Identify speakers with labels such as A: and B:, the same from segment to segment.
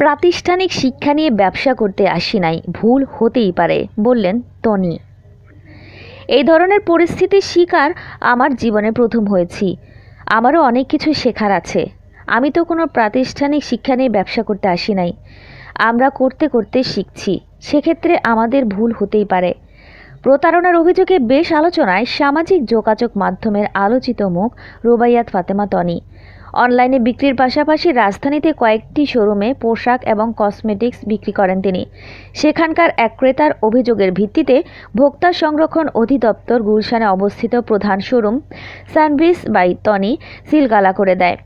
A: প্রাতিষ্ঠানিক শিক্ষা নিয়ে ব্যবসা করতে আসি নাই, ভুল হতেই পারে, বললেন টনি। এই ধরনের পরিস্থিতির শিকার আমার জীবনে প্রথম হয়েছি। আমারও অনেক কিছু শেখার আছে। আমি তো কোনো প্রাতিষ্ঠানিক শিক্ষা নিয়ে ব্যবসা করতে আসি নাই। আমরা করতে করতে শিখছি, সেক্ষেত্রে আমাদের ভুল হতেই পারে। প্রতারণার অভিযোগে বেশ আলোচনায় সামাজিক যোগাযোগ মাধ্যমের আলোচিত মুখ রুবাইয়াত ফাতেমা টনি। অনলাইনে বিক্রির পাশাপাশি রাজধানীতে কয়েকটি শোরুমে পোশাক এবং কসমেটিক্স বিক্রি করেন তিনি। সেখানকার এক ক্রেতার অভিযোগের ভিত্তিতে ভোক্তা সংরক্ষণ অধিদপ্তর গুলশানে অবস্থিত প্রধান শোরুম সানব্রিজ বাই টনি সিলগালা করে দেয়।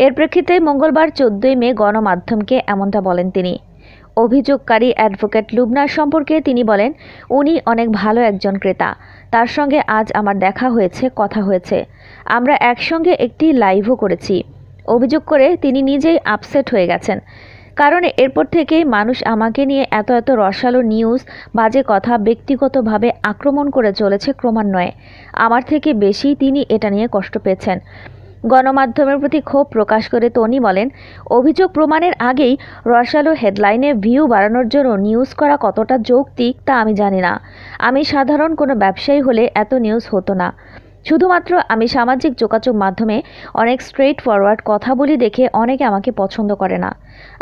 A: এর প্রেক্ষিতে মঙ্গলবার 14 মে গণমাধ্যমকে এমনটা বলেন তিনি। অভিযোগকারী অ্যাডভোকেট লুবনার সম্পর্কে তিনি বলেন, উনি অনেক ভালো একজন ক্রেতা। তার সঙ্গে আজ আমার দেখা হয়েছে, কথা হয়েছে। আমরা একসঙ্গে একটি লাইভও করেছি। অভিযোগ করে তিনি নিজেই আপসেট হয়ে গেছেন, কারণ এরপর থেকেই মানুষ আমাকে নিয়ে এত রসালো নিউজ, বাজে কথা, ব্যক্তিগতভাবে আক্রমণ করে চলেছে ক্রমান্বয়ে। আমার থেকে বেশি তিনি এটা নিয়ে কষ্ট পেয়েছেন। গণমাধ্যমের প্রতি ক্ষোভ প্রকাশ করে টনি বলেন, অভিযোগ প্রমাণের আগেই রসালো হেডলাইনে ভিউ বাড়ানোর জন্য নিউজ করা কতটা যৌক্তিক তা আমি জানি না। আমি সাধারণ কোনো ব্যবসায়ী হলে এত নিউজ হতো না। শুধুমাত্র আমি সামাজিক যোগাযোগ মাধ্যমে অনেক স্ট্রেইট ফরওয়ার্ড কথা বলি দেখে অনেকে আমাকে পছন্দ করে না,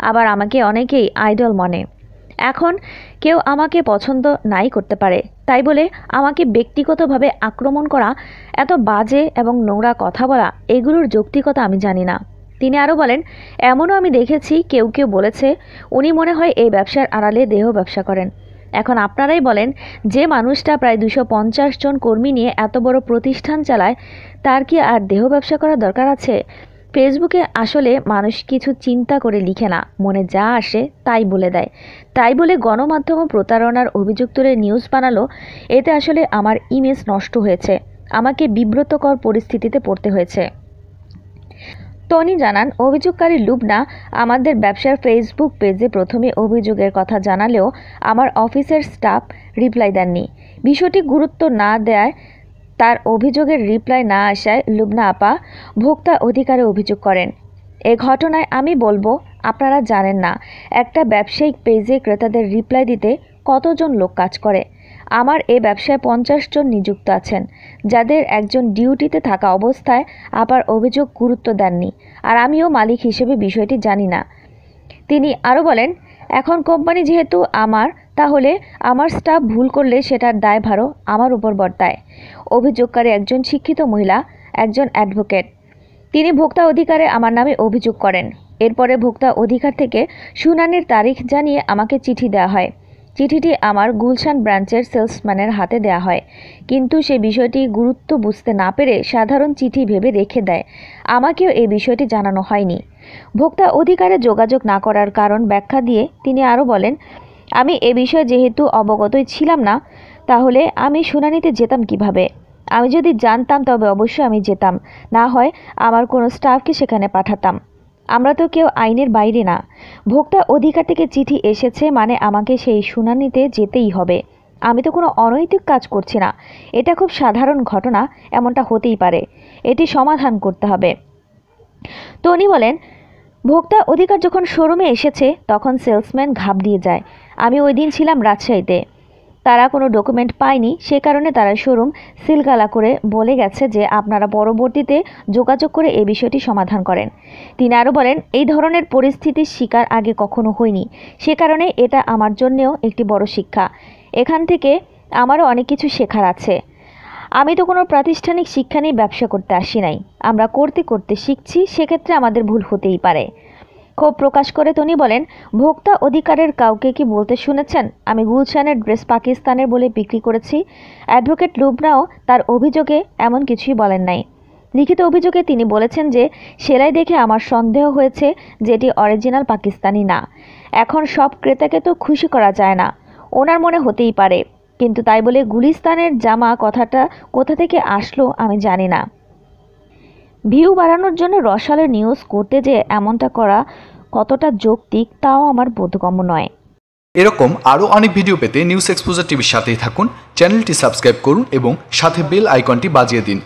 A: আবার আমাকে অনেকেই আইডল মানে। এখন কেউ আমাকে পছন্দ নাই করতে পারে, তাই বলে আমাকে ব্যক্তিগতভাবে আক্রমণ করা, এত বাজে এবং নোংরা কথা বলা, এগুলোর যৌক্তিকতা আমি জানি না। তিনি আরও বলেন, এমনও আমি দেখেছি কেউ বলেছে উনি মনে হয় এই ব্যবসার আড়ালে দেহ ব্যবসা করেন। এখন আপনারাই বলেন, যে মানুষটা প্রায় 250 জন কর্মী নিয়ে এত বড় প্রতিষ্ঠান চালায়, তার কি আর দেহ ব্যবসা করার দরকার আছে? ফেসবুকে আসলে মানুষ কিছু চিন্তা করে লিখে না, মনে যা আসে তাই বলে দেয়। তাই বলে গণমাধ্যম প্রতারণার অভিযোগ তুলে নিউজ বানালো, এতে আসলে আমার ইমেজ নষ্ট হয়েছে, আমাকে বিব্রতকর পরিস্থিতিতে পড়তে হয়েছে। টনি জানান, অভিযোগকারী লুবনা আমাদের ব্যবসার ফেসবুক পেজে প্রথমে অভিযোগের কথা জানালেও আমার অফিসের স্টাফ রিপ্লাই দেননি। বিষয়টি গুরুত্ব না দেয়, তার অভিযোগের রিপ্লাই না আসায় লুবনা আপা ভোক্তা অধিকারে অভিযোগ করেন। এ ঘটনায় আমি বলবো, আপনারা জানেন না একটা ব্যবসায়িক পেজে ক্রেতাদের রিপ্লাই দিতে কতজন লোক কাজ করে। আমার এ ব্যবসায় 50 জন নিযুক্ত আছেন, যাদের একজন ডিউটিতে থাকা অবস্থায় আবার অভিযোগ গুরুত্ব দেননি, আর আমিও মালিক হিসেবে বিষয়টি জানি না। তিনি আরও বলেন, এখন কোম্পানি যেহেতু আমার, তাহলে আমার স্টাফ ভুল করলে সেটার দায়ভারও আমার উপর বর্তায়। অভিযোগকারী একজন শিক্ষিত মহিলা, একজন অ্যাডভোকেট। তিনি ভোক্তা অধিকারে আমার নামে অভিযোগ করেন। এরপরে ভোক্তা অধিকার থেকে শুনানির তারিখ জানিয়ে আমাকে চিঠি দেওয়া হয়। চিঠিটি আমার গুলশান ব্রাঞ্চের সেলসম্যানের হাতে দেওয়া হয়, কিন্তু সে বিষয়টি গুরুত্ব বুঝতে না পেরে সাধারণ চিঠি ভেবে রেখে দেয়। আমাকেও এই বিষয়টি জানানো হয়নি। ভোক্তা অধিকারে যোগাযোগ না করার কারণ ব্যাখ্যা দিয়ে তিনি আরও বলেন, আমি এ বিষয়ে যেহেতু অবগতই ছিলাম না, তাহলে আমি শুনানিতে যেতাম কিভাবে? আমি যদি জানতাম তবে অবশ্যই আমি যেতাম, না হয় আমার কোনো স্টাফকে সেখানে পাঠাতাম। আমরা তো কেউ আইনের বাইরে না। ভোক্তা অধিকার থেকে চিঠি এসেছে মানে আমাকে সেই শুনানিতে যেতেই হবে। আমি তো কোনো অনৈতিক কাজ করছি না। এটা খুব সাধারণ ঘটনা, এমনটা হতেই পারে, এটি সমাধান করতে হবে। টনি বলেন, ভোক্তা অধিকার যখন শোরুমে এসেছে তখন সেলসম্যান ঘাবড়িয়ে যায়। আমি ওই দিন ছিলাম রাজশাহীতে। তারা কোনো ডকুমেন্ট পায়নি, সে কারণে তারা শোরুম সিলগালা করে বলে গেছে যে আপনারা পরবর্তীতে যোগাযোগ করে এই বিষয়টি সমাধান করেন। তিনি আরও বলেন, এই ধরনের পরিস্থিতির শিকার আগে কখনো হয়নি, সে কারণে এটা আমার জন্যেও একটি বড় শিক্ষা। এখান থেকে আমারও অনেক কিছু শেখার আছে। আমি তো কোনো প্রাতিষ্ঠানিক শিক্ষা নিয়ে ব্যবসা করতে আসি নাই। আমরা করতে করতে শিখছি, সেক্ষেত্রে আমাদের ভুল হতেই পারে। ক্ষোভ প্রকাশ করে টনি বলেন, ভোক্তা অধিকারের কাউকে কি বলতে শুনেছেন আমি গুলশানের ড্রেস পাকিস্তানের বলে বিক্রি করেছি? অ্যাডভোকেট লুবনাও তার অভিযোগে এমন কিছুই বলেন নাই। লিখিত অভিযোগে তিনি বলেছেন যে সেলাই দেখে আমার সন্দেহ হয়েছে যে এটি অরিজিনাল পাকিস্তানি না। এখন সব ক্রেতাকে তো খুশি করা যায় না, ওনার মনে হতেই পারে, কিন্তু তাই বলে গুলিস্তানের জামা কথাটা কোথা থেকে আসলো আমি জানি না। ভিউ বাড়ানোর জন্য রসালো নিউজ করতে যে এমনটা করা কতটা যৌক্তিক তাও আমার বোধগম্য নয়।
B: এরকম আরও অনেক ভিডিও পেতে নিউজ এক্সপোজার টিভির সাথেই থাকুন। চ্যানেলটি সাবস্ক্রাইব করুন এবং সাথে বেল আইকনটি বাজিয়ে দিন।